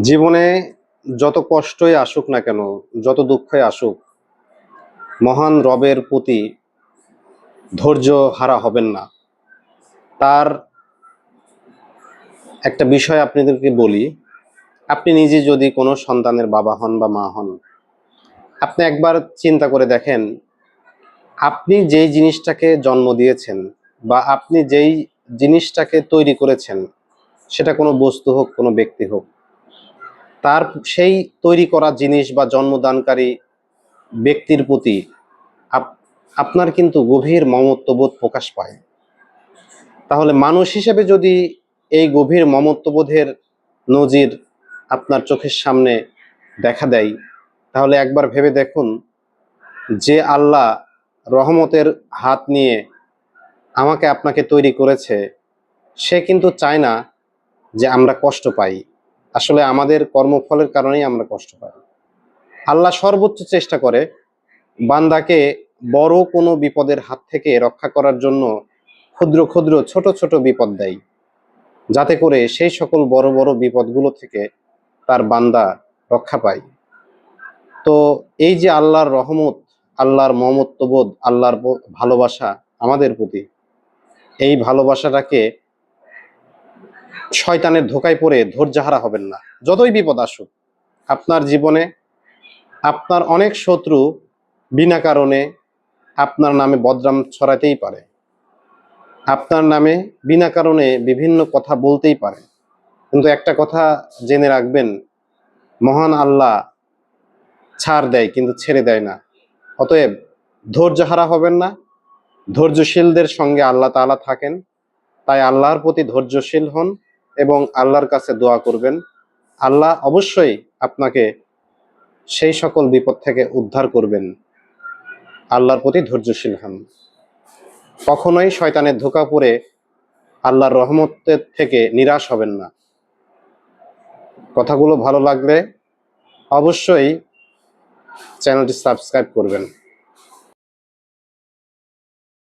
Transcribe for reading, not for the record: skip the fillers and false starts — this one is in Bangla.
জীবনে যত কষ্টই আসুক না কেন, যত দুঃখই আসুক, মহান রবের প্রতি ধৈর্য হারা হবেন না। তার একটা বিষয় আপনাদেরকে বলি, আপনি নিজে যদি কোনো সন্তানের বাবা হন বা মা হন, আপনি একবার চিন্তা করে দেখেন, আপনি যেই জিনিসটাকে জন্ম দিয়েছেন বা আপনি যেই জিনিসটাকে তৈরি করেছেন, সেটা কোনো বস্তু হোক, কোনো ব্যক্তি হোক, তার সেই তৈরি করা জিনিস বা জন্মদানকারী ব্যক্তির প্রতি আপনার কিন্তু গভীর মমত্ববোধ প্রকাশ পায়। তাহলে মানুষ হিসেবে যদি এই গভীর মমত্ববোধের নজির আপনার চোখের সামনে দেখা দেয়, তাহলে একবার ভেবে দেখুন, যে আল্লাহ রহমতের হাত নিয়ে আমাকে আপনাকে তৈরি করেছে, সে কিন্তু চায় না যে আমরা কষ্ট পাই। আসলে আমাদের কর্মফলের কারণেই আমরা কষ্ট পাই। আল্লাহ সর্বোচ্চ চেষ্টা করে বান্দাকে বড় কোনো বিপদের হাত থেকে রক্ষা করার জন্য ক্ষুদ্র ক্ষুদ্র ছোট ছোট বিপদ দেয়, যাতে করে সেই সকল বড় বড় বিপদগুলো থেকে তার বান্দা রক্ষা পায়। তো এই যে আল্লাহর রহমত, আল্লাহর মমত্ববোধ, আল্লাহর ভালোবাসা আমাদের প্রতি, এই ভালোবাসাটাকে শয়তানের ধোকায় পড়ে ধৈর্যহারা হবেন না। যতই বিপদ আসুক আপনার জীবনে, আপনার অনেক শত্রু বিনা কারণে আপনার নামে বদনাম ছড়াতেই পারে, আপনার নামে বিনা কারণে বিভিন্ন কথা বলতেই পারে, কিন্তু একটা কথা জেনে রাখবেন, মহান আল্লাহ ছাড় দেয় কিন্তু ছেড়ে দেয় না। অতএব ধৈর্যহারা হবেন না। ধৈর্যশীলদের সঙ্গে আল্লাহ তাআলা থাকেন। তাই আল্লাহর প্রতি ধৈর্যশীল হন এবং আল্লাহর কাছে দোয়া করবেন। আল্লাহ অবশ্যই আপনাকে সেই সকল বিপদ থেকে উদ্ধার করবেন। আল্লাহর প্রতি ধৈর্যশীল হন। কখনোই শয়তানের ধোঁকা পড়ে আল্লাহর রহমতের থেকে নিরাশ হবেন না। কথাগুলো ভালো লাগলে অবশ্যই চ্যানেলটি সাবস্ক্রাইব করবেন।